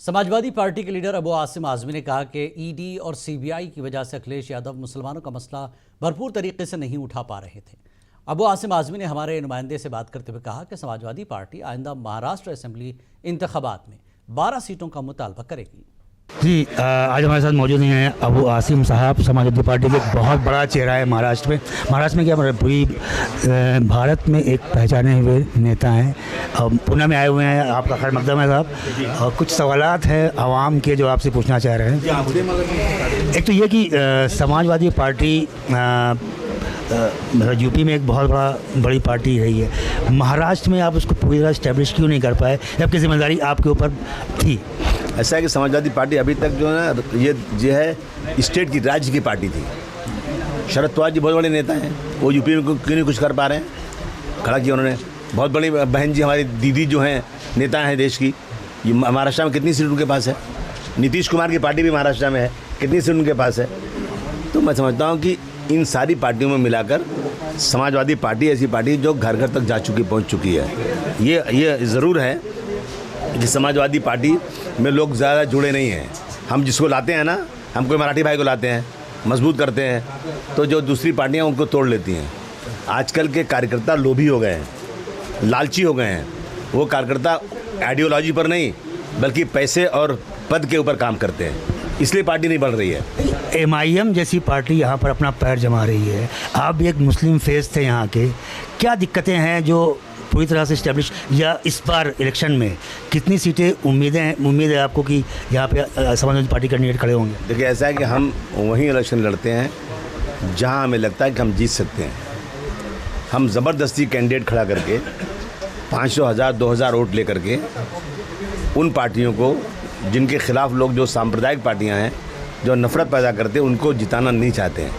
Samajwadi party के leader Abu Asim Azmi ने कहा कि ईडी और सीबीआई की वजह से अखिलेश यादव मुसलमानों का मसला भरपूर तरीके से नहीं उठा पा रहे थे। अबू आसिम आजमी ने हमारे नुमाइंदे से बात करते हुए कहा कि समाजवादी पार्टी आइंदा महाराष्ट्र असेंबली इंतखाबात में 12 सीटों का मुतालबा करेगी। जी, आज हमारे साथ मौजूद हैं अबू आसिम साहब। समाजवादी पार्टी के एक बहुत बड़ा चेहरा है महाराष्ट्र में। महाराष्ट्र में क्या पूरी भारत में एक पहचाने हुए नेता हैं। पुणे में आए हुए हैं। आपका खैर मकदम है साहब। और कुछ सवालात हैं आवाम के जो आपसे पूछना चाह रहे हैं। एक तो ये कि समाजवादी पार्टी यूपी में एक बहुत बड़ी पार्टी रही है। महाराष्ट्र में आप उसको पूरी तरह इस्टेब्लिश क्यों नहीं कर पाए, जबकि जिम्मेदारी आपके ऊपर थी? ऐसा है कि समाजवादी पार्टी अभी तक जो है ना ये है स्टेट की, राज्य की पार्टी थी। शरद पवार जी बहुत बड़े नेता हैं, वो यूपी में क्यों नहीं कुछ कर पा रहे हैं? खड़ा किया उन्होंने। बहुत बड़ी बहन जी हमारी दीदी जो हैं नेता हैं देश की, ये महाराष्ट्र में कितनी सीट उनके पास है? नीतीश कुमार की पार्टी भी महाराष्ट्र में है, कितनी सीट उनके पास है? तो मैं समझता हूँ कि इन सारी पार्टियों में मिलाकर समाजवादी पार्टी ऐसी पार्टी जो घर घर तक जा चुकी, पहुँच चुकी है। ये ज़रूर है कि समाजवादी पार्टी में लोग ज़्यादा जुड़े नहीं हैं। हम जिसको लाते हैं ना, हम कोई मराठी भाई को लाते हैं, मजबूत करते हैं, तो जो दूसरी पार्टियां उनको तोड़ लेती हैं। आजकल के कार्यकर्ता लोभी हो गए हैं, लालची हो गए हैं। वो कार्यकर्ता आइडियोलॉजी पर नहीं बल्कि पैसे और पद के ऊपर काम करते हैं, इसलिए पार्टी नहीं बढ़ रही है। MIM जैसी पार्टी यहाँ पर अपना पैर जमा रही है। आप भी एक मुस्लिम फेस थे यहाँ के, क्या दिक्कतें हैं जो पूरी तरह से इस्टेब्लिश, या इस बार इलेक्शन में कितनी सीटें उम्मीद है आपको कि यहाँ पे समाजवादी पार्टी कैंडिडेट खड़े होंगे? देखिए, ऐसा है कि हम वहीं इलेक्शन लड़ते हैं जहाँ हमें लगता है कि हम जीत सकते हैं। हम ज़बरदस्ती कैंडिडेट खड़ा करके 500, 1000, 2000 वोट ले करके उन पार्टियों को जिनके खिलाफ लोग, जो सांप्रदायिक पार्टियाँ हैं जो नफ़रत पैदा करते हैं, उनको जिताना नहीं चाहते हैं।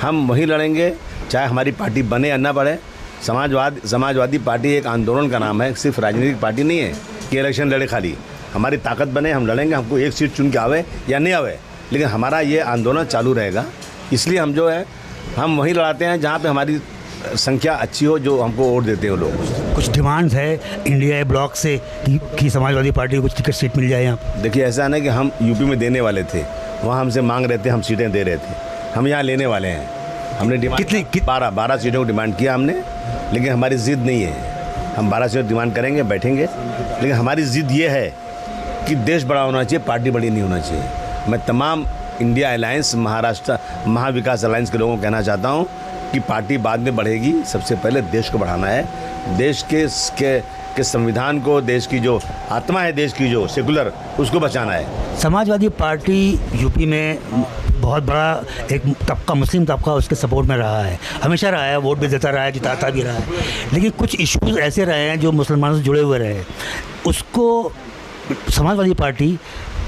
हम वहीं लड़ेंगे चाहे हमारी पार्टी बने या ना बढ़े। समाजवादी पार्टी एक आंदोलन का नाम है, सिर्फ राजनीतिक पार्टी नहीं है कि इलेक्शन लड़े खाली। हमारी ताकत बने, हम लड़ेंगे, हमको एक सीट चुन के आवे या नहीं आवे, लेकिन हमारा ये आंदोलन चालू रहेगा। इसलिए हम जो है हम वहीं लड़ाते हैं जहाँ पे हमारी संख्या अच्छी हो, जो हमको वोट देते हो लोग। कुछ डिमांड्स है इंडिया ब्लॉक से कि समाजवादी पार्टी को कुछ टिकट सीट मिल जाए यहाँ? देखिए, ऐसा है ना कि हम यूपी में देने वाले थे, वहाँ हमसे मांग रहे थे, हम सीटें दे रहे थे। हम यहाँ लेने वाले हैं। हमने डिमांड कितनी 12 सीटों को डिमांड किया हमने, लेकिन हमारी ज़िद नहीं है। हम 12 सीटें डिमांड करेंगे, बैठेंगे, लेकिन हमारी ज़िद ये है कि देश बड़ा होना चाहिए, पार्टी बड़ी नहीं होना चाहिए। मैं तमाम India alliance, Maharashtra Mahavikas alliance के लोगों को कहना चाहता हूँ कि पार्टी बाद में बढ़ेगी, सबसे पहले देश को बढ़ाना है। देश के संविधान को, देश की जो आत्मा है, देश की जो सेकुलर, उसको बचाना है। समाजवादी पार्टी यूपी में बहुत बड़ा एक तबका, मुस्लिम तबका उसके सपोर्ट में रहा है, हमेशा रहा है, वोट भी देता रहा है, जिताता भी रहा है। लेकिन कुछ इश्यूज़ ऐसे रहे हैं जो मुसलमानों से जुड़े हुए रहे, उसको समाजवादी पार्टी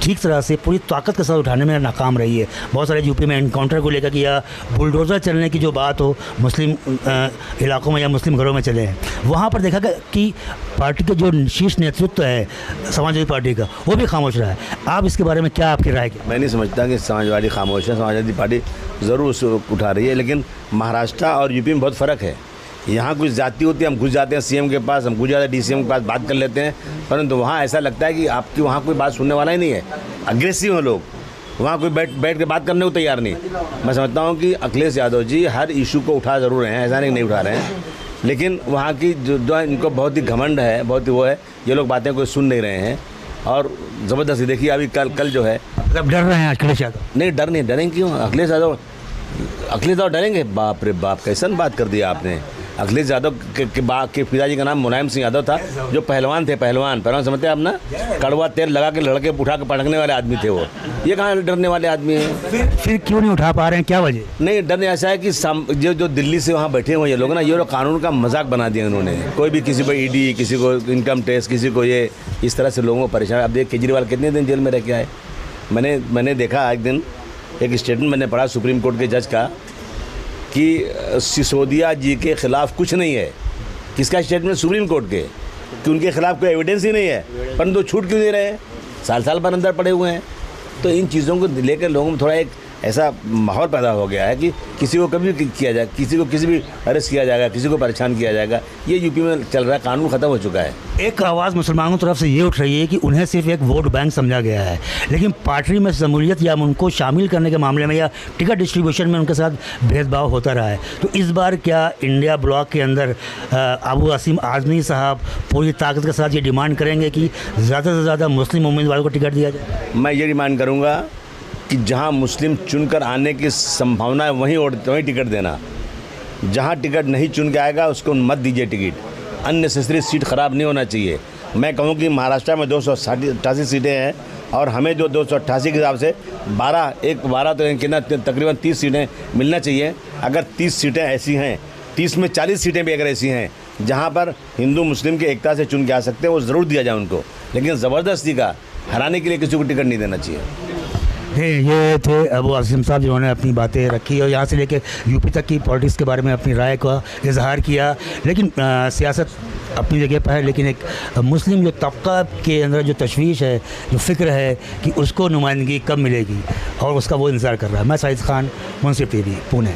ठीक तरह से पूरी ताकत के साथ उठाने में नाकाम रही है। बहुत सारे यूपी में एनकाउंटर को लेकर कि या बुलडोज़र चलने की जो बात हो मुस्लिम इलाकों में या मुस्लिम घरों में चले हैं, वहाँ पर देखा कि पार्टी का जो शीर्ष नेतृत्व है समाजवादी पार्टी का, वो भी खामोश रहा है। आप इसके बारे में क्या, आपकी राय? मैं नहीं समझता कि समाजवादी खामोश है। समाजवादी पार्टी ज़रूर उसको उठा रही है, लेकिन महाराष्ट्र और यूपी में बहुत फ़र्क है। यहाँ कुछ जाति होती है, हम घुस जाते हैं CM के पास, हम घुस जाते हैं DCM के पास, बात कर लेते हैं, परंतु वहाँ ऐसा लगता है कि आपकी वहाँ कोई बात सुनने वाला ही नहीं है। अग्रेसिव हैं लोग, वहाँ कोई बैठ के बात करने को तैयार नहीं। मैं समझता हूँ कि अखिलेश यादव जी हर इशू को उठा ज़रूर रहे हैं, ऐसा नहीं उठा रहे हैं, लेकिन वहाँ की जो इनको बहुत ही घमंड है, बहुत ही वो है, ये लोग बातें कोई सुन नहीं रहे हैं और ज़बरदस्ती। देखिए अभी कल जो है, मतलब डर रहे हैं अखिलेश यादव? नहीं, डरेंगे क्यों? अखिलेश यादव डरेंगे? बाप रे बाप, कैसन बात कर दिया आपने। अखिलेश यादव के पिताजी का नाम मुलायम सिंह यादव था, जो पहलवान थे। पहलवान समझते हैं आप ना? कड़वा तेल लगा के लड़के उठा के पटकने वाले आदमी थे वो। ये कहाँ डरने वाले आदमी हैं? फिर क्यों नहीं उठा पा रहे हैं, क्या वजह? नहीं, डरने ऐसा है कि जो दिल्ली से वहाँ बैठे हुए ये लोग ना, ये लोग कानून का मजाक बना दिया उन्होंने। कोई भी किसी को ED, किसी को इनकम टैक्स, किसी को ये, इस तरह से लोगों को परेशान। अब देख केजरीवाल कितने दिन जेल में रह के आए। मैंने देखा एक दिन एक स्टेटमेंट मैंने पढ़ा सुप्रीम कोर्ट के जज का कि सिसोदिया जी के खिलाफ कुछ नहीं है। किसका स्टेटमेंट? सुप्रीम कोर्ट के, कि उनके खिलाफ कोई एविडेंस ही नहीं है, परंतु छूट क्यों दे रहे हैं? साल भर अंदर पड़े हुए हैं। तो इन चीज़ों को लेकर लोगों में थोड़ा एक ऐसा माहौल पैदा हो गया है कि किसी को कभी भी किया जाए, किसी को किसी भी अरेस्ट किया जाएगा, किसी को परेशान किया जाएगा। ये यूपी में चल रहा है, कानून ख़त्म हो चुका है। एक आवाज़ मुसलमानों की तरफ से ये उठ रही है कि उन्हें सिर्फ एक वोट बैंक समझा गया है, लेकिन पार्टी में शमूलियत या उनको शामिल करने के मामले में या टिकट डिस्ट्रीब्यूशन में उनके साथ भेदभाव होता रहा है। तो इस बार क्या इंडिया ब्लॉक के अंदर अबू आसिम आज़मी साहब पूरी ताकत के साथ ये डिमांड करेंगे कि ज़्यादा से ज़्यादा मुस्लिम उम्मीदवारों को टिकट दिया जाए? मैं ये डिमांड करूँगा कि जहाँ मुस्लिम चुनकर आने की संभावना है वहीं टिकट देना। जहाँ टिकट नहीं चुन के आएगा उसको मत दीजिए टिकट। अननेसेसरी सीट ख़राब नहीं होना चाहिए। मैं कहूँ कि महाराष्ट्र में 288 सीटें हैं और हमें जो 288 के हिसाब से 12 तो कितना तकरीबन 30 सीटें मिलना चाहिए। अगर 30 सीटें ऐसी हैं, 30 में 40 सीटें भी अगर ऐसी हैं जहाँ पर हिंदू मुस्लिम की एकता से चुन के आ सकते हैं, वो ज़रूर दिया जाए उनको। लेकिन ज़बरदस्ती का हराने के लिए किसी को टिकट नहीं देना चाहिए। ये थे अबू आसिम साहब जिन्होंने अपनी बातें रखी और यहाँ से लेकर यूपी तक की पॉलिटिक्स के बारे में अपनी राय का इजहार किया। लेकिन सियासत अपनी जगह पर है, लेकिन एक मुस्लिम जो तबका के अंदर जो तशवीश है, जो फ़िक्र है कि उसको नुमाइंदगी कब मिलेगी और उसका वो इंतज़ार कर रहा है। मैं साहिद खान, मुंसिफ टीवी, पुणे।